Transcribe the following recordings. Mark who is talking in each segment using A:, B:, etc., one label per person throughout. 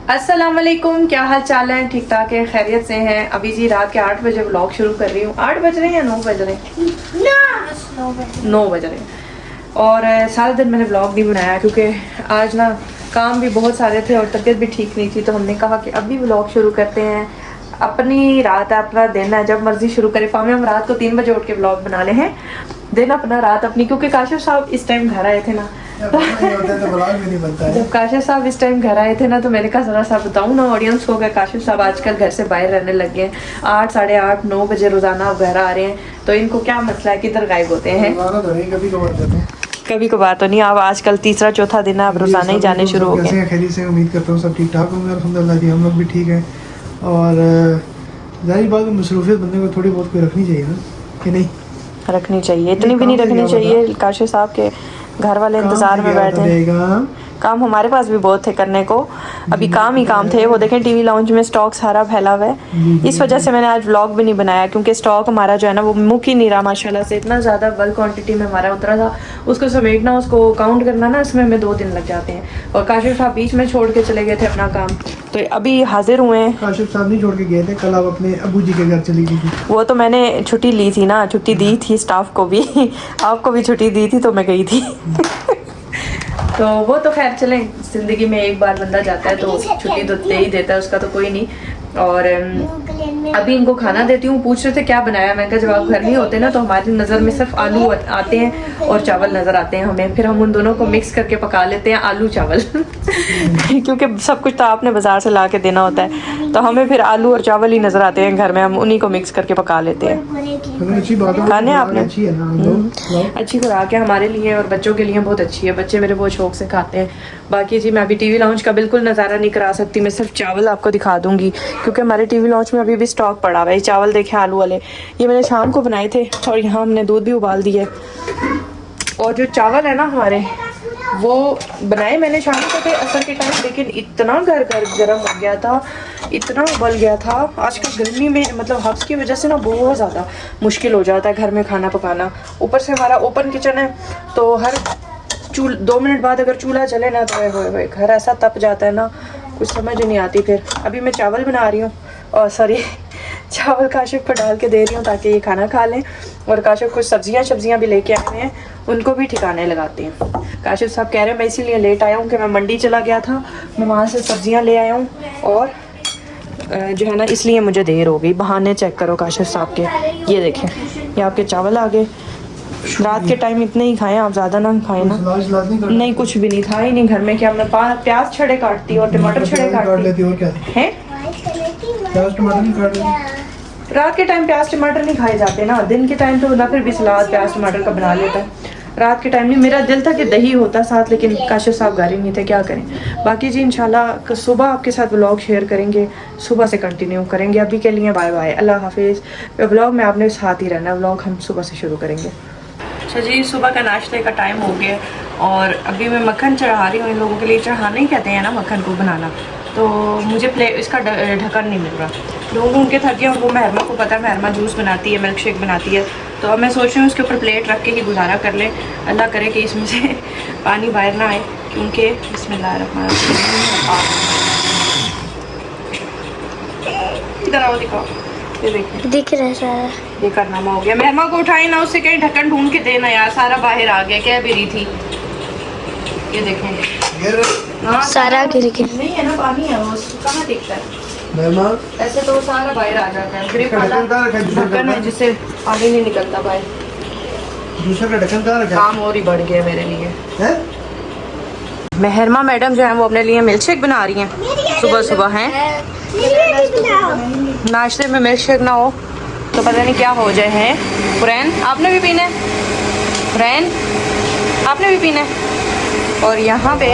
A: अस्सलाम वालेकुम, क्या हाल चाल है? ठीक ठाक है, खैरियत से हैं। अभी जी रात के 8 बजे व्लॉग शुरू कर रही हूँ। 8 बज रहे हैं या 9 बज रहे हैं? 9 बज रहे हैं। और सारा दिन मैंने व्लॉग नहीं बनाया क्योंकि आज ना काम भी बहुत सारे थे और तबीयत भी ठीक नहीं थी, तो हमने कहा कि अभी व्लॉग शुरू करते हैं। अपनी रात है, अपना दिन है, जब मर्जी शुरू करें। फामे हम रात को 3 बजे उठ के व्लॉग बनाने हैं, दिन अपना रात अपनी। क्योंकि काशिफ साहब इस टाइम घर आए थे ना, जब काशिफ साहब इस टाइम घर आए थे ना, तो मैंने कहा जरा सा बताऊँ ना ऑडियंस को, काशिफ साहब आजकल घर से बाहर रहने लग गए हैं। 8, साढ़े 8, 9 बजे रोजाना अब घर आ रहे हैं, तो इनको क्या मसला है, किधर गायब होते हैं? कभी कभार तो नहीं, अब आजकल तीसरा चौथा दिन है, अब रोजाना ही जाने शुरू हो गए।
B: खैरियत से उम्मीद करता हूँ सब ठीक ठाक होंगे, अल्हम्दुलिल्लाह जी हम लोग भी ठीक हैं। और जाहिर बात मसरूफियत बंदे को थोड़ी बहुत कोई रखनी चाहिए ना, कि नहीं?
A: रखनी चाहिए, इतनी भी नहीं रखनी चाहिए। काशिफ साहब के घर वाले इंतजार में बैठे हैं। काम हमारे पास भी बहुत थे करने को, अभी काम ही काम थे। वो देखें टीवी लाउंज में स्टॉक सारा फैला हुआ है, इस वजह से मैंने आज व्लॉग भी नहीं बनाया, क्योंकि स्टॉक हमारा जो है ना वो मुक ही नहीं रहा माशाल्लाह से। इतना ज़्यादा बल्क क्वांटिटी में हमारा उतरा था, उसको समेटना, उसको काउंट करना ना, इसमें हमें 2 दिन लग जाते हैं। और काशिफ साहब बीच में छोड़ के चले गए थे अपना काम, तो अभी हाजिर हुए हैं।
B: काशिफ साहब नहीं छोड़ के गए थे, कल आप अपने अबू जी के घर चली गई थी।
A: वो तो मैंने छुट्टी ली थी ना, छुट्टी दी थी स्टाफ को भी आपको भी छुट्टी दी थी, तो मैं गई थी तो वो तो खैर चलें, ज़िंदगी में एक बार बंदा जाता है तो छुट्टी तो दे ही देता है, उसका तो कोई नहीं। और अभी इनको खाना देती हूँ। पूछ रहे थे क्या बनाया, मैं कहा जब आप घर नहीं होते ना तो हमारी नज़र में सिर्फ आलू आते हैं और चावल नज़र आते हैं हमें, फिर हम उन दोनों को मिक्स करके पका लेते हैं, आलू चावल क्योंकि सब कुछ तो आपने बाज़ार से ला के देना होता है, तो हमें फिर आलू और चावल ही नज़र आते हैं घर में, हम उन्हीं को मिक्स करके पका लेते हैं।
B: अच्छी बात है,
A: खाने आपने
B: अच्छी है ना,
A: अच्छी खुराक है हमारे लिए और बच्चों के लिए बहुत अच्छी है, बच्चे मेरे बहुत शौक से खाते हैं। बाकी जी मैं अभी टीवी लॉन्च का बिल्कुल नज़ारा नहीं करा सकती, मैं सिर्फ चावल आपको दिखा दूंगी, क्योंकि हमारे टीवी लॉन्च में अभी भी स्टॉक पड़ा हुआ है। चावल देखें आलू वाले, ये मैंने शाम को बनाए थे और यहाँ हमने दूध भी उबाल दिया। और जो चावल है ना हमारे, वो बनाए मैंने शाम को थे असर के टाइम, लेकिन इतना गर्म हो गया था, इतना उबल गया था। आजकल गर्मी में मतलब हब्स की वजह से ना बहुत ज़्यादा मुश्किल हो जाता है घर में खाना पकाना। ऊपर से हमारा ओपन किचन है, तो हर 2 मिनट बाद अगर चूल्हा चले ना तो घर ऐसा तप जाता है ना, कुछ समझ नहीं आती। फिर अभी मैं चावल बना रही हूँ, और सॉरी चावल काशिफ को डाल के दे रही हूँ ताकि ये खाना खा लें। और काशिफ कुछ सब्जियाँ भी लेके आए हैं, उनको भी ठिकाने लगाते हैं। काशिफ साहब कह रहे हैं मैं इसीलिए लेट आया हूँ कि मैं मंडी चला गया था, मैं वहाँ से सब्जियाँ ले आया हूँ, और जो है ना इसलिए मुझे देर हो गई। बहाने चेक करो काशिफ साहब के, ये देखें ये आपके चावल आ गए। रात के टाइम इतने ही खाएं आप, ज़्यादा ना खाएं ना। नहीं कुछ भी नहीं था ही नहीं घर में, क्या हमने प्याज छड़े काटती और टमाटर छड़े काट लेती
B: और क्या
A: है।
B: प्याज टमाटर नहीं काट लेती?
A: रात के टाइम प्याज टमाटर नहीं खाए जाते ना, दिन के टाइम तो बंदा फिर भी सलाद प्याज टमाटर का बना लेता है, रात के टाइम नहीं। मेरा दिल था कि दही होता साथ, लेकिन काशिफ साहब घर ही नहीं थे, क्या करें। बाकी जी इंशाल्लाह सुबह आपके साथ व्लॉग शेयर करेंगे, सुबह से कंटिन्यू करेंगे। अभी के लिए बाय बाय, अल्लाह हाफिज़। व्लॉग में आपने साथ ही रहना, व्लॉग हम सुबह से शुरू करेंगे। अच्छा जी, सुबह का नाश्ते का टाइम हो गया और अभी मैं मक्खन चढ़ा रही हूँ इन लोगों के लिए। चढ़ाना ही कहते हैं ना मक्खन को बनाना, तो मुझे इसका ढक्कन नहीं मिल रहा। ढूंढ के थक गए, और वो महरमा को पता है, महरमा जूस बनाती है, मिल्क शेक बनाती है, तो अब मैं सोच रही हूँ उसके ऊपर प्लेट रख के ही गुजारा कर ले। अल्लाह करे कि इसमें से पानी बाहर ना आए, क्योंकि बिस्मिल्लाहिर्रहमानिर्रहीम। इधर आओ, दिखाओ, ये देखिए दिख रहा है सारा, ये करनामा हो गया। महमा को उठाई ना, उससे कहीं ढक्कन ढूंढ के देना यार, सारा बाहर आ गया, क्या बेरी थी। ये देखें हाँ
C: सारा गिर गया,
A: नहीं है ना पानी है, वो कहाँ दिखता है ऐसे, तो सारा बाहर आ जाता है। ग्रिप वाला ढक्कन है जिससे पानी नहीं निकलता बाहर।
B: दूसरा का ढक्कन कहाँ रखा?
A: काम और ही बढ़ गया मेरे लिए है? महरमा मैडम जो है वो अपने लिए मिल्क शेक बना रही हैं सुबह सुबह हैं। नाश्ते में मिल्क शेक ना हो तो पता नहीं क्या हो जाए। है फुरैन, आपने भी पीना है? फुरैन आपने भी पीना है? और यहाँ पे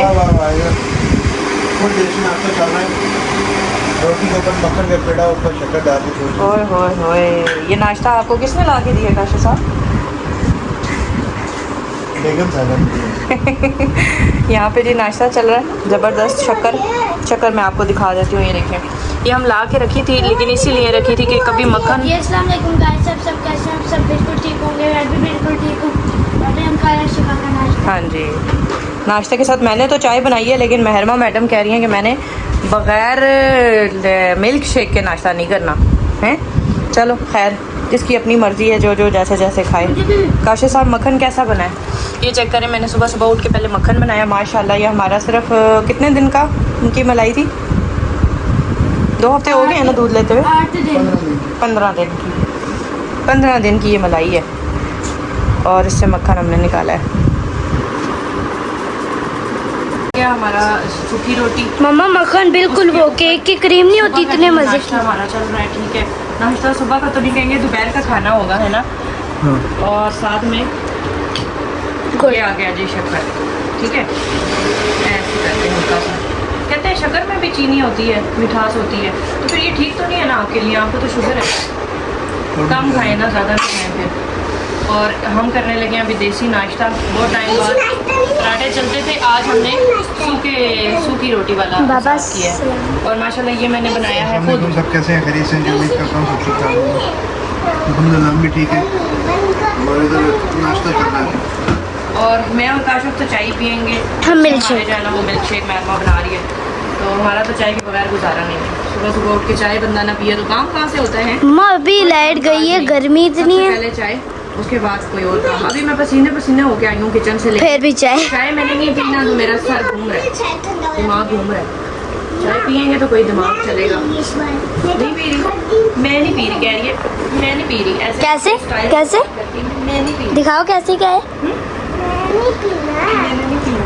B: रोटी के ऊपर मक्खन का पेड़ा, ऊपर शक्कर डाल के।
A: ओए होए होए, ये नाश्ता आपको किसने ला के दिया काशिफ साहब?
B: बेगम साहब
A: यहाँ पे जी नाश्ता चल रहा है ज़बरदस्त। शक्कर मैं आपको दिखा देती हूँ, ये देखें, ये हम ला के रखी थी, लेकिन इसीलिए रखी थी कि कभी मक्खन।
C: अस्सलाम वालेकुम गाइस, सब कैसे हैं? सब बिल्कुल ठीक होंगे, मैं भी बिल्कुल ठीक हूँ। अभी हम खा रहे हैं सुबह का नाश्ता।
A: हाँ जी, नाश्ते के साथ मैंने तो चाय बनाई है, लेकिन महरमा मैडम कह रही हैं कि मैंने बग़ैर मिल्क शेक के नाश्ता नहीं करना है। चलो खैर, जिसकी अपनी मर्ज़ी है, जो जो जैसे जैसे खाए। काशिफ साहब मक्खन कैसा बना है ये चेक करें। मैंने सुबह सुबह उठ के पहले मक्खन बनाया माशाल्लाह। ये हमारा सिर्फ कितने दिन का उनकी मलाई थी? 2 हफ्ते हो गए हैं ना दूध लेते हुए?
C: 8 दिन।
A: 15 दिन की, 15 दिन की ये मलाई है और इससे मक्खन हमने निकाला है। क्या हमारा सूखी रोटी,
C: मम्मा मक्खन बिल्कुल वो केक की क्रीम नहीं होती, इतने मजे
A: नाश्ता हमारा चल रहा है। ठीक है, नाश्ता सुबह का तो नहीं कहेंगे, दोपहर का खाना होगा, है ना। और साथ में ये आ गया जी शक्कर। ठीक है, ऐसे करते हैं हल्का सा। कहते हैं शक्कर में भी चीनी होती है, मिठास होती है, तो फिर ये ठीक तो नहीं है ना आपके लिए? आपको तो शुगर है, कम खाएं ना, ज़्यादा नहीं खाएं फिर। और हम करने लगे हैं अभी देसी नाश्ता। बहुत टाइम बाद पराठे चलते थे, आज हमने सूखी रोटी वाला
C: बाबा
A: साथ किया है। और माशाल्लाह ये मैंने बनाया है खुद।
B: तुम सब कैसे हैं? खैरियत से? उम्मीद करता हूँ सब ठीक ठाक होगा। अल्हम्दुलिल्लाह हम भी ठीक है। और इधर नाश्ता करना है।
A: और मैं और काशिफ तो चाय पियेंगे।
C: हम मिल्क
A: हमारे
C: शेक।
A: जो है ना वो मिल्क शेक मैमा बना रही है, तो हमारा तो चाय के बगैर गुजारा नहीं है। सुबह सुबह उठ के चाय बंदा ना पिए तो काम कहाँ से होता है।
C: मम्मा अभी लाइट गई है, गर्मी इतनी
A: सबसे
C: है,
A: पहले चाय, उसके बाद कोई और काम। अभी मैं पसीने पसीने होके आई हूँ किचन से लेके।
C: फिर भी चाय।
A: चाय मैंने नहीं पीना तो मेरा सर घूम रहा है, दिमाग घूम रहा है। चाय पियेंगे तो कोई दिमाग चलेगा। नहीं पी रही, मैं नहीं पी रही, कह रही है मैं नहीं पी रही। ऐसे
C: कैसे?
A: style
C: कैसे?
A: करती हूँ, मैं नहीं पी रही,
C: दिखाओ कैसे क्या है।
A: मैंने नहीं पीना।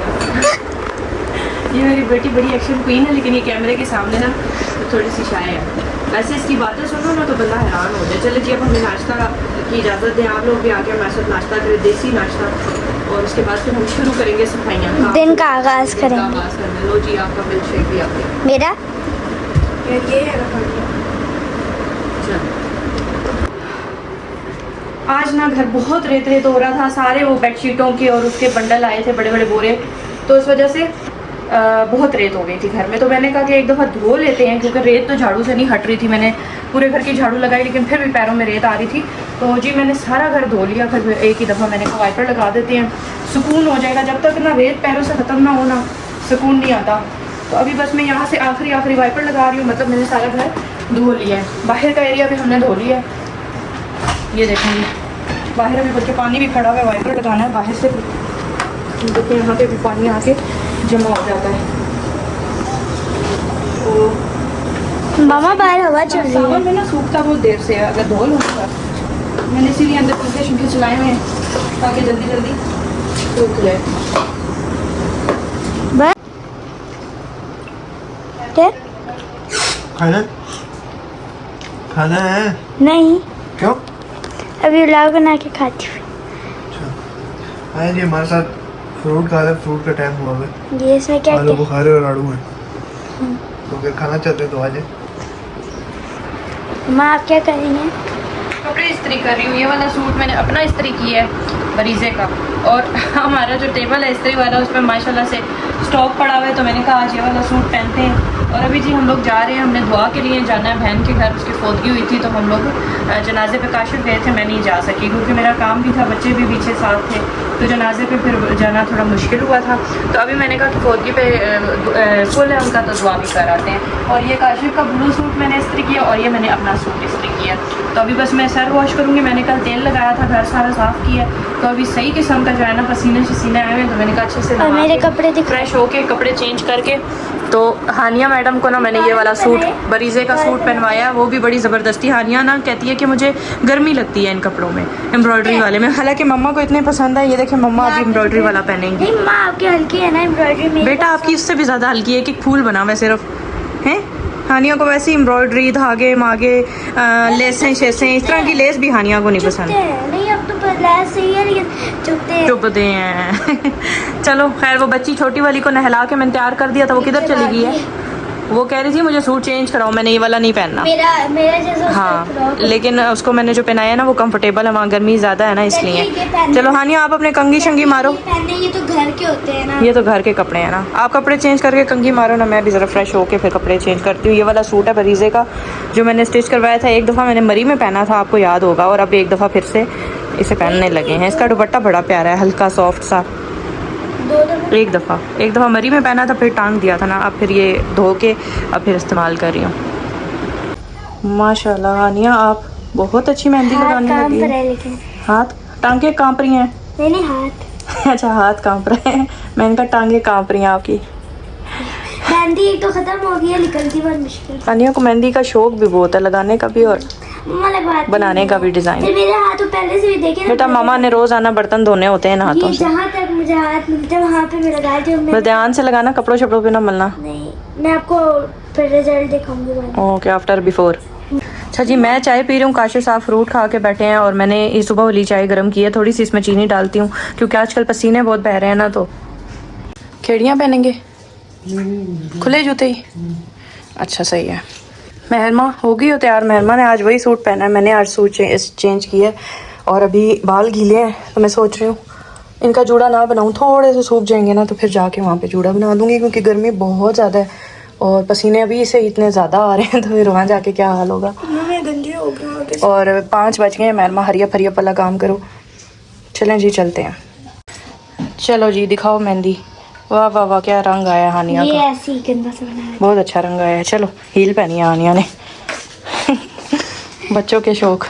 A: ये मेरी बेटी बड़ी एक्शन क्वीन है, लेकिन ये कैमरे के सामने ना तो थोड़ी सी शाय है। वैसे इसकी बातें सुनो ना तो बंदा हैरान हो जाए। चले जी, अब हमें नाश्ता की इजाज़त दें। आप लोग भी आके हमारे साथ नाश्ता करें, देसी नाश्ता, और उसके बाद फिर हम शुरू करेंगे सफाइयाँ।
C: दिन का आगाज करेंगे।
A: आगाज़ करना। लो जी, आपका मिल्क शेक भी आ गया।
C: मेरा
A: ये है रखा गया। चलो, आज ना घर बहुत रेत रेत हो रहा था। सारे वो बेडशीटों के और उसके बंडल आए थे, बड़े बड़े बोरे, तो इस वजह से बहुत रेत हो गई थी घर में। तो मैंने कहा कि एक दफ़ा धो लेते हैं, क्योंकि रेत तो झाड़ू से नहीं हट रही थी। मैंने पूरे घर की झाड़ू लगाई, लेकिन फिर भी पैरों में रेत आ रही थी। तो जी मैंने सारा घर धो लिया। फिर एक ही दफ़ा मैंने कहा वाइपर लगा देते हैं, सुकून हो जाएगा। जब तक ना रेत पैरों से ख़त्म ना हो ना, सुकून नहीं आता। तो अभी बस मैं यहाँ से आखिरी वाइपर लगा रही हूँ। मतलब मैंने सारा घर धो लिया है। बाहर का एरिया भी हमने धो लिया है। ये देखेंगे, बाहर अभी बल्कि पानी भी खड़ा हुआ है, वाइपर लगाना है बाहर से। देखिए यहाँ पे भी पानी आके जमा हो जाता है। तो
C: मामा बाहर हवा चल रही
A: सावन
C: है।
A: में ना सूखता बहुत देर से है, अगर धो लूँगा। मैंने इसीलिए अंदर पंखे चलाए हुए हैं ताकि जल्दी जल्दी सूख जाए।
C: बस क्या?
B: खाना है?
C: नहीं,
B: क्यों?
C: अभी व्लॉग बना के खाती हूँ।
B: आए जी हमारे साथ फ्रूट खा रहे। फ्रूट का टाइम हुआ है।
C: ये इसमें क्या
B: आलू
C: क्या?
B: बुखारे और आड़ू हैं, तो अगर खाना चाहते हैं तो आ जाए।
C: माँ आप क्या करेंगे?
A: कपड़े इस्त्री कर रही हूँ। ये वाला सूट मैंने अपना इस्त्री किया है बरीज़े का, और हमारा जो टेबल है इस्त्री वाला उस पर माशाल्लाह से स्टॉक पड़ा हुआ है। तो मैंने कहा आज ये वाला सूट पहनते हैं। और अभी जी हम लोग जा रहे हैं, हमने दुआ के लिए जाना है। बहन के घर उसकी फोदगी हुई थी, तो हम लोग जनाजे पे काशिफ गए थे। मैं नहीं जा सकी क्योंकि मेरा काम भी था, बच्चे भी पीछे साथ थे, तो जनाजे पे फिर जाना थोड़ा मुश्किल हुआ था। तो अभी मैंने कहा कि फोदगी पे फुल है उनका, तो दुआ भी कर आते हैं। और ये काशिफ का ब्लू सूट मैंने इस्त्री किया, और ये मैंने अपना सूट इस्त्री किया। तो अभी बस मैं सर वॉश करूँगी। मैंने कल तेल लगाया था, घर सारा साफ़ किया, तो अभी सही किस्म का जो है ना पसीने शसीने आए हुए हैं। तो मैंने कहा अच्छे से
C: और मेरे कपड़े
A: फ्रेश होके कपड़े चेंज करके, तो हानिया मैडम को ना मैंने ये वाला सूट बरीज़े का सूट पहनवाया। वो भी बड़ी ज़बरदस्ती। हानिया ना कहती है कि मुझे गर्मी लगती है इन कपड़ों में, एम्ब्रॉयडरी वाले में। हालांकि मम्मा को इतने पसंद है। ये देखें, मम्मा अभी एम्ब्रॉयडरी वाला पहनेंगी।
C: नहीं माँ आपकी हल्की है ना एम्ब्रॉयडरी में।
A: बेटा आपकी इससे भी ज़्यादा हल्की है, कि फूल बना हुआ है सिर्फ, हैं। हानिया को वैसे एम्ब्रॉयडरी, धागे मागे, लेसें शेसें, इस तरह की लेस भी हानिया को नहीं पसंद।
C: नहीं अब तो बदलाव सही है, लेकिन
A: चुपते हैं। चलो खैर, वो बच्ची छोटी वाली को नहला के मैंने तैयार कर दिया था। वो किधर चली गई है? वो कह रही थी मुझे सूट चेंज कराओ, मैंने ये वाला नहीं पहनना।
C: मेरा जैसा
A: हाँ, लेकिन उसको मैंने जो पहनाया है ना वो कंफर्टेबल है, वहाँ गर्मी ज़्यादा है ना इसलिए। चलो हानिया आप अपने कंघी शंगी मारो।
C: ये तो घर के होते हैं ना,
A: ये तो घर के कपड़े हैं ना। आप कपड़े चेंज करके कंघी मारो ना, मैं भी ज़रा फ्रेश होके फिर कपड़े चेंज करती हूँ। ये वाला सूट है बरीज़े का जो मैंने स्टिच करवाया था। एक दफ़ा मैंने मरी में पहना था, आपको याद होगा, और अब एक दफ़ा फिर से इसे पहनने लगे हैं। इसका दुपट्टा बड़ा प्यारा है, हल्का सॉफ्ट सा। एक दफ़ा मरी में पहना था, फिर टांग दिया था ना, अब फिर ये धो के अब फिर इस्तेमाल कर रही हूँ। माशाल्लाह हानिया आप बहुत अच्छी मेहंदी लगाने लगी हैं।
C: लेकिन
A: हाथ टांगे कांप रही हैं?
C: नहीं हाथ।
A: अच्छा हाथ कांप रहे हैं, मैंने कहा टांगे कांप रही हैं आपकी।
C: मेहंदी एक तो खत्म हो गई है, निकलती बहुत मुश्किल।
A: हानिया को मेहंदी का शौक भी बहुत है, लगाने का भी और बनाने का भी डिजाइन।
C: मेरे हाथ तो पहले से भी देखे
A: बेटा मामा ने रोज आना बर्तन धोने होते हैं ना हाथों से।
C: जहाँ तक मुझे हाथ मिलता है वहाँ पे मैं लगा दी।
A: बस ध्यान से लगाना, कपड़ों शपड़ों पे ना मलना।
C: नहीं मैं आपको फिर रिजल्ट दिखाऊंगी बाद में।
A: Okay after before. अच्छा जी मैं चाय पी रही हूँ, काशिफ साहब फ्रूट खा के बैठे हैं और मैंने ये सुबह वाली चाय गर्म की है, थोड़ी सी इसमें चीनी डालती हूँ क्योंकि आजकल पसीने बहुत बह रहे हैं ना। तो खेड़ियाँ पहनेंगे, खुले जूते ही? अच्छा सही है। महरमा हो गई हो तैयार? महरमा ने आज वही सूट पहना है, मैंने आज सूट चेंज किया है और अभी बाल गीले हैं तो मैं सोच रही हूँ इनका जूड़ा ना बनाऊँ, थोड़े से सूख जाएंगे ना तो फिर जाके वहाँ पे जूड़ा बना दूँगी क्योंकि गर्मी बहुत ज़्यादा है और पसीने अभी से इतने ज़्यादा आ रहे हैं तो फिर वहाँ जाके क्या हाल होगा। और 5 बज गए हैं। महरमा हरिया फरिया पला काम करो। चलें जी चलते हैं। चलो जी दिखाओ मेहंदी। वाह वाह वाह क्या रंग आया हानिया
C: ये
A: का,
C: ऐसे ही गंदा सा बना है।
A: बहुत अच्छा रंग आया है। चलो हील पहनी है हानिया ने बच्चों के शौक।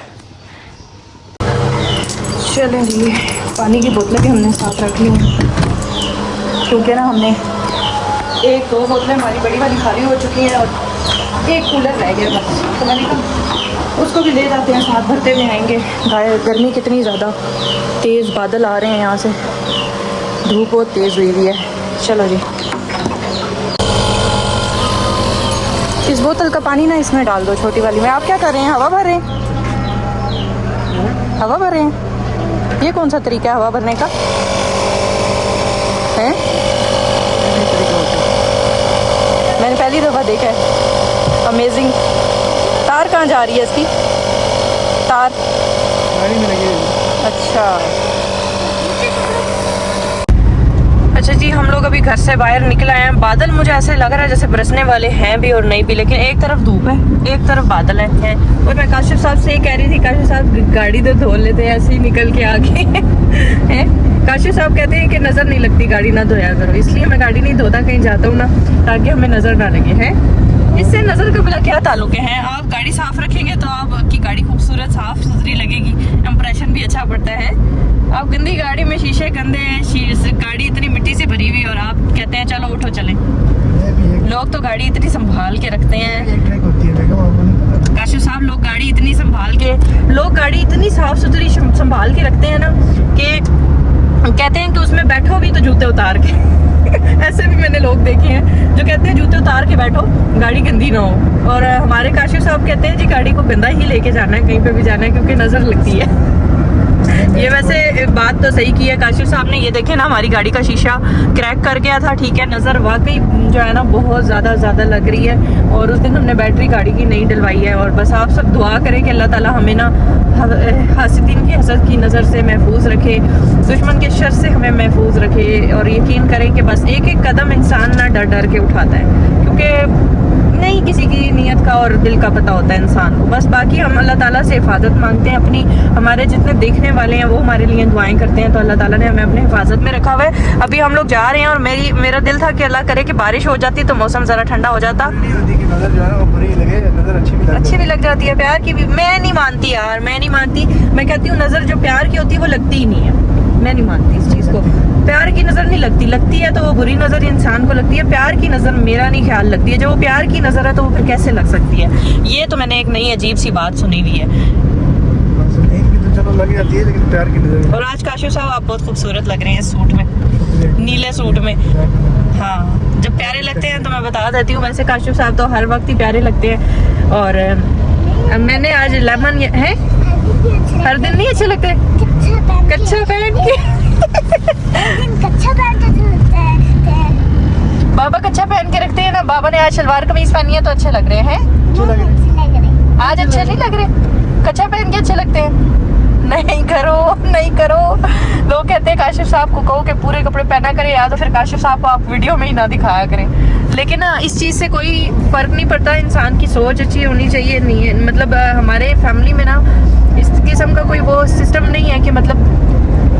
A: चलें जी पानी की बोतलें भी हमने साथ रख ली क्योंकि ना हमने 1-2 बोतलें हमारी बड़ी वाली खाली हो चुकी हैं और एक कूलर रह गया बस, तो मैंने कहा उसको भी ले जाते हैं, साथ भरते हुए आएंगे। गर्मी कितनी ज़्यादा तेज़ बादल आ रहे हैं, यहाँ से धूप बहुत तेज़ हुई हुई है। चलो जी इस बोतल का पानी ना इसमें डाल दो, छोटी वाली में। आप क्या कर रहे हैं? हवा भर रहे हैं? हवा भर रहे हैं? ये कौन सा तरीका है हवा भरने का है? मैंने पहली दफ़ा देखा है। अमेजिंग। तार कहाँ जा रही है इसकी? तार
B: गाड़ी में लगी है।
A: अच्छा जी हम लोग अभी घर से बाहर निकल आए हैं। बादल मुझे ऐसे लग रहा है जैसे बरसने वाले हैं भी और नहीं भी, लेकिन एक तरफ धूप है एक तरफ बादल है। और मैं काशिफ साहब से ये कह रही थी, काशिफ साहब गाड़ी तो धो लेते हैं ऐसे ही निकल के आगे हैं। काशिफ साहब कहते हैं कि नज़र नहीं लगती गाड़ी ना धोया करो, इसलिए मैं गाड़ी नहीं धोता कहीं जाता हूँ ना, ताकि हमें नज़र ना लगे। हैं इससे नज़र का भला क्या ताल्लुक है? आप गाड़ी साफ रखेंगे तो आपकी गाड़ी खूबसूरत साफ सुथरी लगेगी, इंप्रेशन भी अच्छा पड़ता है। आप गंदी गाड़ी में शीशे गंदे हैं, गाड़ी इतनी मिट्टी से भरी हुई और आप कहते हैं चलो उठो चलें। लोग तो गाड़ी इतनी संभाल के रखते हैं काशिफ साहब, लोग गाड़ी इतनी साफ सुथरी संभाल के रखते हैं ना कि कहते हैं कि उसमें बैठो भी तो जूते उतार के ऐसे भी मैंने लोग देखे हैं जो कहते हैं जूते उतार के बैठो गाड़ी गंदी ना हो। और हमारे काशिफ साहब कहते हैं जी गाड़ी को गंदा ही लेके जाना है, कहीं पे भी जाना है क्योंकि नज़र लगती है। ये वैसे बात तो सही की है काशिफ साहब ने। ये देखे ना हमारी गाड़ी का शीशा क्रैक कर गया था, ठीक है, नज़र वाकई जो है ना बहुत ज़्यादा लग रही है। और उस दिन हमने बैटरी गाड़ी की नहीं डलवाई है। और बस आप सब दुआ करें कि अल्लाह ताला हमें ना हासिदीन की हसद की नज़र से महफूज रखे, दुश्मन के शर से हमें महफूज रखे। और यकीन करें कि बस एक एक कदम इंसान ना डर डर के उठाता है क्योंकि नहीं किसी की नीयत का और दिल का पता होता है इंसान को। बस बाकी हम अल्लाह ताला से हिफाजत मांगते हैं अपनी। हमारे जितने देखने वाले हैं वो हमारे लिए दुआएं करते हैं, तो अल्लाह ताला ने हमें अपने हिफाजत में रखा हुआ है। अभी हम लोग जा रहे हैं और मेरा दिल था कि अल्लाह करे कि बारिश हो जाती तो मौसम ज़रा ठंडा हो जाता, अच्छी भी लग जाती है। प्यार की भी मैं नहीं मानती यार, मैं नहीं मानती। मैं कहती हूँ नज़र जो प्यार की होती है वो लगती ही नहीं है, मैं नहीं मानती इस चीज़ को। प्यार की नज़र नहीं लगती, लगती है तो वो बुरी नज़र इंसान को लगती है। प्यार की नज़र मेरा नहीं ख्याल लगती है। जो वो प्यार की नज़र है तो वो फिर कैसे लग सकती है? ये तो मैंने एक नई अजीब सी बात सुनी हुई है।
B: चलो लग जाती है लेकिन प्यार की नज़र।
A: और आज काशिफ साहब आप बहुत खूबसूरत लग रहे हैं इस सूट में, नीले सूट में। हाँ जब प्यारे लगते हैं तो मैं बता देती हूँ, वैसे काशिफ साहब तो हर वक्त ही प्यारे लगते हैं। और मैंने आज लेमन है, हर दिन नहीं अच्छे लगते कच्चा पहन के बाबा कच्चा पहन के रखते हैं ना। बाबा ने आज शलवार कमीज पहनी है तो अच्छे लग रहे हैं। आज अच्छे नहीं लग रहे? कच्चा पहन के अच्छे लगते हैं? नहीं करो, नहीं करो। लोग कहते हैं काशिफ साहब को कहो कि पूरे कपड़े पहना करें, या तो फिर काशिफ साहब को आप वीडियो में ही ना दिखाया करें। लेकिन ना इस चीज़ से कोई फ़र्क नहीं पड़ता, इंसान की सोच अच्छी होनी चाहिए। नहीं है मतलब हमारे फैमिली में ना इस किस्म का कोई वो सिस्टम नहीं है कि मतलब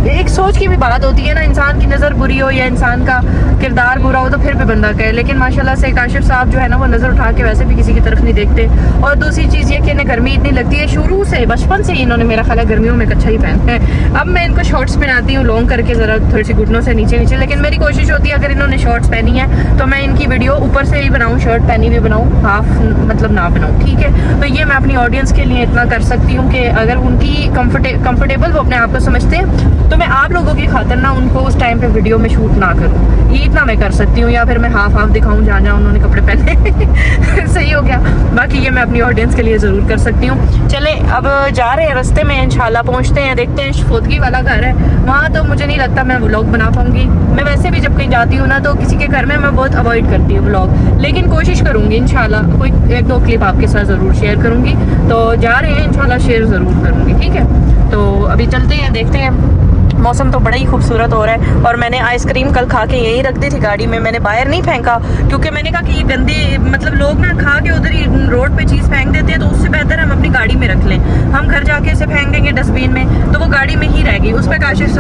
A: एक सोच की भी बात होती है ना, इंसान की नज़र बुरी हो या इंसान का किरदार बुरा हो तो फिर भी बंदा कहे। लेकिन माशाल्लाह से काशिफ साहब जो है ना वो नज़र उठा के वैसे भी किसी की तरफ नहीं देखते। और दूसरी चीज़ ये कि इन्हें गर्मी इतनी लगती है, शुरू से बचपन से ही इन्होंने मेरा ख्याल है गर्मियों में कच्चा ही पहनते हैं। अब मैं इनको शॉर्ट्स पहनाती हूँ लॉन्ग करके, ज़रा थोड़ी सी घुटनों से नीचे नीचे, लेकिन मेरी कोशिश होती है अगर इन्होंने शॉर्ट्स पहनी है तो मैं इनकी वीडियो ऊपर से ही बनाऊँ, शर्ट पहनी हुई बनाऊँ, हाफ मतलब ना बनाऊँ, ठीक है। तो ये मैं अपनी ऑडियंस के लिए इतना कर सकती हूँ कि अगर उनकी कंफर्टेबल वो अपने आप को समझते हैं तो मैं आप लोगों की खातिर ना उनको उस टाइम पे वीडियो में शूट ना करूँ, ये इतना मैं कर सकती हूँ। या फिर मैं हाफ दिखाऊँ जहाँ जहाँ उन्होंने कपड़े पहने सही हो गया। बाकी ये मैं अपनी ऑडियंस के लिए ज़रूर कर सकती हूँ। चले अब जा रहे हैं, रास्ते में इंशाल्लाह पहुँचते हैं, देखते हैं। शफोदगी वाला घर है वहाँ, तो मुझे नहीं लगता मैं व्लॉग बना पाऊँगी। मैं वैसे भी जब कहीं जाती हूँ ना तो किसी के घर में मैं बहुत अवॉइड करती हूँ व्लॉग, लेकिन कोशिश करूँगी इंशाल्लाह कोई 1-2 क्लिप आपके साथ ज़रूर शेयर करूँगी। तो जा रहे हैं इंशाल्लाह, शेयर ज़रूर करूँगी, ठीक है। तो अभी चलते हैं, देखते हैं। मौसम तो बड़ा ही खूबसूरत हो रहा है। और मैंने आइसक्रीम कल खा के यहीं रख दी थी गाड़ी में, मैंने बाहर नहीं फेंका, क्योंकि मैंने कहा कि ये गंदी मतलब लोग ना खा के उधर ही रोड पे चीज़ फेंक देते हैं, तो उससे बेहतर हम अपनी गाड़ी में रख लें। हम घर जाके इसे फेंक देंगे डस्टबिन में तो वो गाड़ी में ही रहेगी। उस पर काशिफ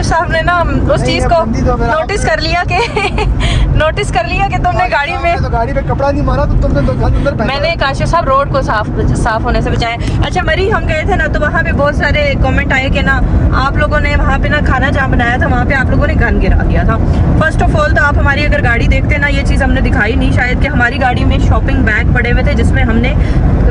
A: साहब ने ना उस चीज़ को नोटिस कर लिया कि तुमने गाड़ी में
B: तो गाड़ी पे कपड़ा नहीं मारा तो तुमने तो अंदर पहना।
A: मैंने काशिफ साहब रोड को साफ होने से बचाया। अच्छा मरी, हम गए थे ना तो वहाँ पे बहुत सारे कमेंट आए कि ना आप लोगों ने वहाँ पे ना खाना जहाँ बनाया था वहाँ पे आप लोगों ने गन गिरा दिया था। फर्स्ट ऑफ ऑल तो आप हमारी अगर गाड़ी देखते ना, ये चीज़ हमने दिखाई नहीं शायद, कि हमारी गाड़ी में शॉपिंग बैग पड़े हुए थे जिसमें हमने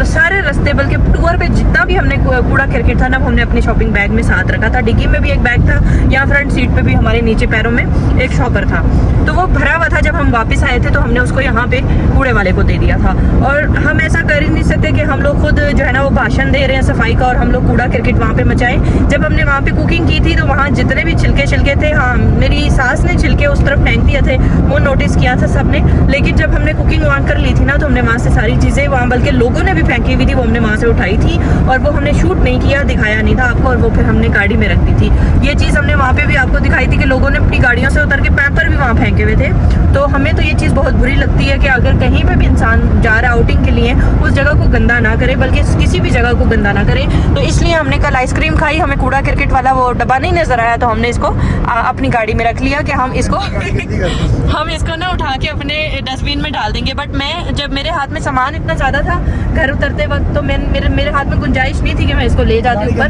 A: सारे रास्ते बल्कि टूर पे जितना भी हमने कूड़ा क्रिकेट था ना वो हमने अपनी शॉपिंग बैग में साथ रखा था। डिग्गी में भी एक बैग था, यहाँ फ्रंट सीट पे भी हमारे नीचे पैरों में एक शॉपर था, तो वो भरा हुआ था। जब हम वापस आए थे तो हमने उसको यहाँ पे कूड़े वाले को दे दिया था। और हम ऐसा कर ही नहीं सकते कि हम लोग खुद जो है ना वो भाषण दे रहे हैं सफाई का और हम लोग कूड़ा क्रिकेट वहाँ पे मचाएं। जब हमने वहाँ पे कुकिंग की थी तो वहाँ जितने भी छिलके थे, हाँ मेरी सास ने छिलके उस तरफ फेंक दिए थे, वो नोटिस किया था सबने। लेकिन जब हमने कुकिंग वहाँ कर ली थी ना तो हमने वहाँ से सारी चीज़ें, वहाँ बल्कि लोगों ने भी फेंकी हुई थी, वो हमने वहाँ से उठाई थी और वो हमने शूट नहीं किया, दिखाया नहीं था आपको, और वो फिर हमने गाड़ी में रख दी थी। ये चीज़ हमने वहाँ पे भी आपको दिखाई थी कि लोगों ने अपनी गाड़ियों से उतर के पेपर भी वहाँ फेंके हुए थे। तो हमें तो ये चीज़ बहुत बुरी लगती है कि अगर कहीं पे भी इंसान जा रहा है आउटिंग के लिए उस जगह को गंदा ना करे, बल्कि किसी भी जगह को गंदा ना करे। तो इसलिए हमने कल आइसक्रीम खाई, हमें कूड़ा क्रिकेट वाला वो डब्बा नहीं नजर आया तो हमने इसको अपनी गाड़ी में रख लिया कि हम इसको ना उठा के अपने डस्टबिन में डाल देंगे। बट मैं जब मेरे हाथ में सामान इतना ज़्यादा था घर उतरते वक्त तो मेरे हाथ में गुंजाइश नहीं थी कि मैं इसको ले जाती ऊपर।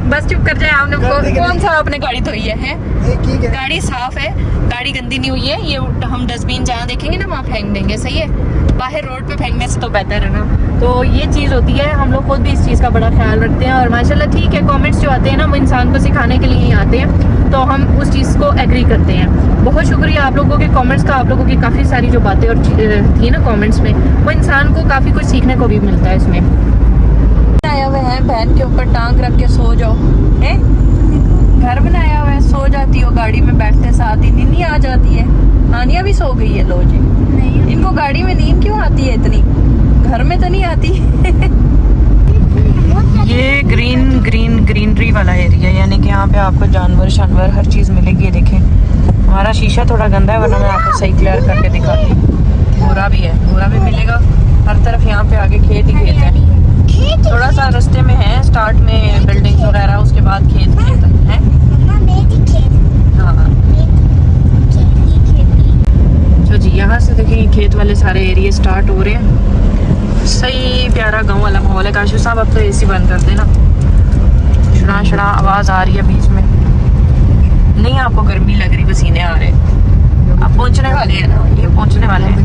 A: बस चुप कर जाए आपने, कौन सा आपने गाड़ी धोई है? गाड़ी साफ है, गाड़ी गंदी नहीं हुई है। ये हम डस्टबिन जहाँ देखेंगे ना वहाँ फेंक देंगे, सही है। बाहर रोड पे फेंकने से तो बेहतर है ना। तो ये चीज़ होती है, हम लोग खुद भी इस चीज़ का बड़ा ख्याल रखते हैं। और माशाल्लाह ठीक है, कमेंट्स जो आते हैं ना वो इंसान को सिखाने के लिए ही आते हैं, तो हम उस चीज़ को एग्री करते हैं। बहुत शुक्रिया आप लोगों के कमेंट्स का, आप लोगों की काफ़ी सारी जो बातें और थी ना कमेंट्स में, वो इंसान को काफ़ी कुछ सीखने को भी मिलता है इसमें। आया हुआ है बहन के ऊपर टांग रख के सो जाओ, है घर बनाया हुआ है, सो जाती हो गाड़ी में बैठते साथ ही नींद आ जाती है। आनिया भी सो गई है, लो जी। इनको गाड़ी में नींद क्यों आती है इतनी, घर में तो नहीं आती। ये ग्रीनरी वाला एरिया, यानी कि यहाँ पे आपको जानवर हर चीज़ मिलेगी। ये देखें, हमारा शीशा थोड़ा गंदा है वरना मैं आपको सही क्लियर करके दिखाती हूँ। भूरा भी है, भूरा भी मिलेगा हर तरफ। यहाँ पे आगे खेत ही खेत है, थोड़ा सा रास्ते में है, स्टार्ट में बिल्डिंग वगैरह, उसके बाद खेत है। हाँ तो जी यहाँ से देखिए खेत वाले सारे एरिया स्टार्ट हो रहे हैं। सही प्यारा गांव वाला माहौल है। काशिफ साहब अब तो एसी बंद कर देना, शड़ा आवाज़ आ रही है बीच में। नहीं आपको गर्मी लग रही, पसीने आ रहे। अब पहुँचने वाले हैं ना, ये पहुँचने वाले हैं।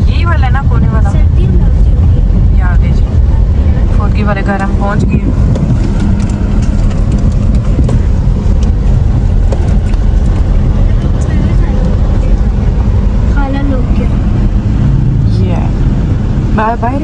A: यही वाला है ना कोने वाला, ये आगे जी फोटकी वाले घर हम पहुँच गए। Bye bye.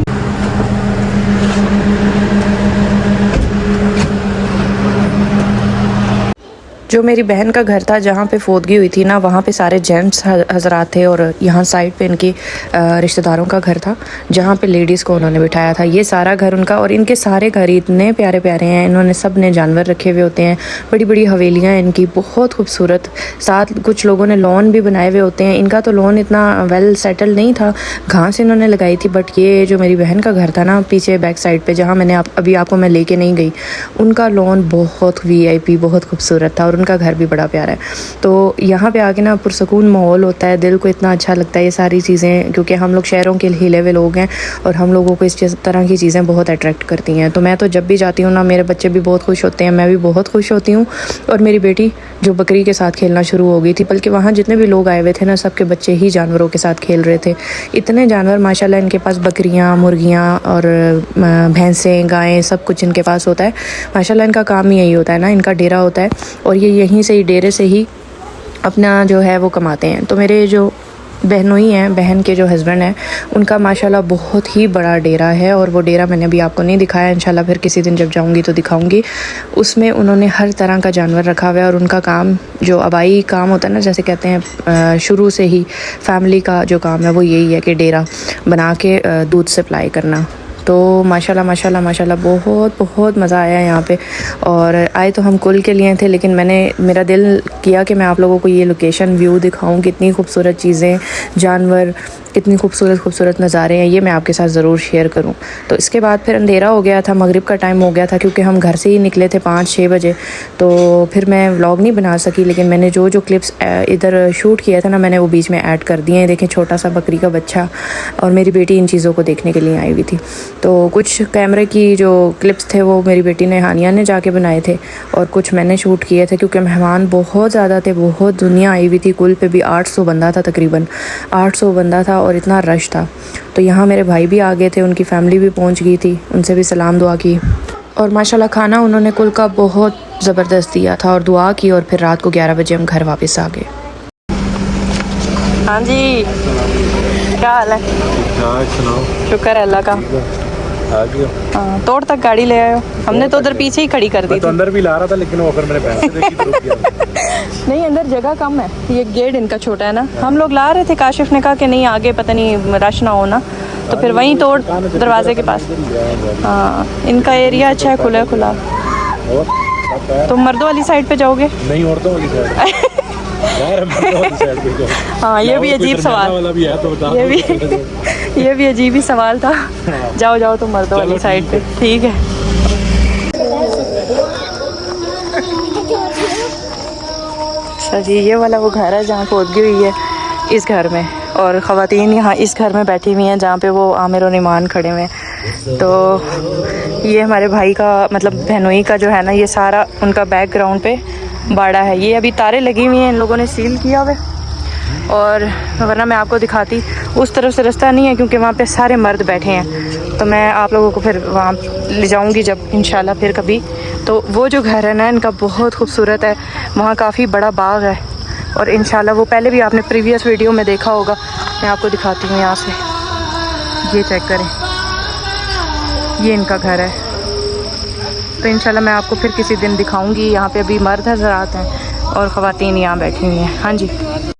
A: जो मेरी बहन का घर था जहाँ पे फोदगी हुई थी ना, वहाँ पे सारे जेंट्स हजरात थे और यहाँ साइड पे इनकी रिश्तेदारों का घर था जहाँ पे लेडीज़ को उन्होंने बिठाया था। ये सारा घर उनका, और इनके सारे घर इतने प्यारे प्यारे हैं। इन्होंने सब ने जानवर रखे हुए होते हैं, बड़ी बड़ी हवेलियाँ इनकी बहुत खूबसूरत। साथ कुछ लोगों ने लॉन भी बनाए हुए होते हैं। इनका तो लॉन इतना वेल सेटल नहीं था, घास इन्होंने लगाई थी। बट ये जो मेरी बहन का घर था ना, पीछे बैक साइड पे जहाँ मैंने अभी आपको मैं लेके नहीं गई, उनका लॉन बहुत VIP, बहुत खूबसूरत था और उनका घर भी बड़ा प्यारा है। तो यहाँ पे आके ना पुरसकून माहौल होता है, दिल को इतना अच्छा लगता है ये सारी चीज़ें, क्योंकि हम लोग शहरों के हिले हुए लोग हैं और हम लोगों को इस तरह की चीज़ें बहुत अट्रैक्ट करती हैं। तो मैं तो जब भी जाती हूँ ना, मेरे बच्चे भी बहुत खुश होते हैं, मैं भी बहुत खुश होती हूँ। और मेरी बेटी जो बकरी के साथ खेलना शुरू हो गई थी, बल्कि वहाँ जितने भी लोग आए हुए थे ना, सबके बच्चे ही जानवरों के साथ खेल रहे थे। इतने जानवर माशाल्लाह, इनके पास बकरियाँ, मुर्गियाँ और भैंसें, गायें, सब कुछ इनके पास होता है माशाल्लाह। इनका काम ही यही होता है ना, इनका डेरा होता है और ये यहीं से ही, डेरे से ही अपना जो है वो कमाते हैं। तो मेरे जो बहनोई हैं, बहन के जो हस्बैंड हैं, उनका माशाल्लाह बहुत ही बड़ा डेरा है। और वो डेरा मैंने अभी आपको नहीं दिखाया, इंशाल्लाह फिर किसी दिन जब जाऊंगी तो दिखाऊंगी। उसमें उन्होंने हर तरह का जानवर रखा हुआ है और उनका काम जो आबाई काम होता है ना, जैसे कहते हैं शुरू से ही फैमिली का जो काम है वो यही है कि डेरा बना के दूध सप्लाई करना। तो माशाल्लाह माशाल्लाह माशाल्लाह बहुत बहुत मज़ा आया यहाँ पे। और आए तो हम कुल के लिए थे, लेकिन मेरा दिल किया कि मैं आप लोगों को ये लोकेशन व्यू दिखाऊं, कितनी खूबसूरत चीज़ें, जानवर, कितनी खूबसूरत खूबसूरत नज़ारे हैं, ये मैं आपके साथ ज़रूर शेयर करूं। तो इसके बाद फिर अंधेरा हो गया था, मगरिब का टाइम हो गया था, क्योंकि हम घर से ही निकले थे 5-6 बजे। तो फिर मैं व्लॉग नहीं बना सकी, लेकिन मैंने जो जो क्लिप्स इधर शूट किया था ना, मैंने वो बीच में ऐड कर दिए हैं। देखें, छोटा सा बकरी का बच्चा और मेरी बेटी इन चीज़ों को देखने के लिए आई हुई थी। तो कुछ कैमरे की जो क्लिप्स थे वो मेरी बेटी ने, हानिया ने जाके बनाए थे, और कुछ मैंने शूट किए थे, क्योंकि मेहमान बहुत ज़्यादा थे, बहुत दुनिया आई हुई थी। कुल पे भी 800 बंदा था, तकरीबन 800 बंदा था और इतना रश था। तो यहाँ मेरे भाई भी आ गए थे, उनकी फैमिली भी पहुँच गई थी, उनसे भी सलाम दुआ की। और माशाल्लाह खाना उन्होंने कुल का बहुत ज़बरदस्त दिया था और दुआ की। और फिर रात को 11 बजे हम घर वापस आ गए। हाँ जी, क्या हाल है?
B: सुनाओ।
A: शुक्र है अल्लाह का। हाँ, तोड़ तक गाड़ी ले आए हो। हमने तो उधर पीछे ही खड़ी कर दी
D: तो
A: थी।
D: अंदर भी ला रहा था, लेकिन वो फिर मैंने पैसे देखी तो रुक गया।
A: नहीं, अंदर जगह कम है, ये गेट इनका छोटा है ना। हम लोग ला रहे थे, काशिफ ने कहा कि नहीं आगे पता नहीं रश ना हो ना, तो फिर वहीं तोड़ दरवाजे के पास। हाँ, इनका एरिया अच्छा है, खुला खुला।
D: और
A: तुम मर्दों वाली साइड पे जाओगे?
D: नहीं, औरतों वाली साइड।
A: हाँ, ये भी अजीब सवाल,
D: वाला भी है तो बता।
A: ये भी अजीब ही सवाल था। जाओ जाओ तुम मर्दों वाली साइड पे, ठीक है। अच्छा जी, ये वाला वो घर है जहाँ पोदगी हुई है, इस घर में। और ख़वातीन यहाँ इस घर में बैठी हुई हैं जहाँ पे वो आमिर और ईमान खड़े हुए हैं। तो ये हमारे भाई का, मतलब बहनोई का जो है ना, ये सारा उनका बैकग्राउंड पे बाड़ा है। ये अभी तारे लगी हुई हैं, इन लोगों ने सील किया हुआ है। और वरना मैं आपको दिखाती, उस तरफ से रास्ता नहीं है, क्योंकि वहाँ पे सारे मर्द बैठे हैं। तो मैं आप लोगों को फिर वहाँ ले जाऊँगी जब इंशाल्लाह फिर कभी। तो वो जो घर है ना इनका बहुत खूबसूरत है, वहाँ काफ़ी बड़ा बाग है। और इंशाल्लाह वो पहले भी आपने प्रीवियस वीडियो में देखा होगा, मैं आपको दिखाती हूँ यहाँ से। ये चेक करें, ये इनका घर है। तो इंशाल्लाह मैं आपको फिर किसी दिन दिखाऊंगी। यहाँ पे अभी मर्द हज़रात हैं और ख़वातीन यहाँ बैठी हुई हैं। हाँ जी।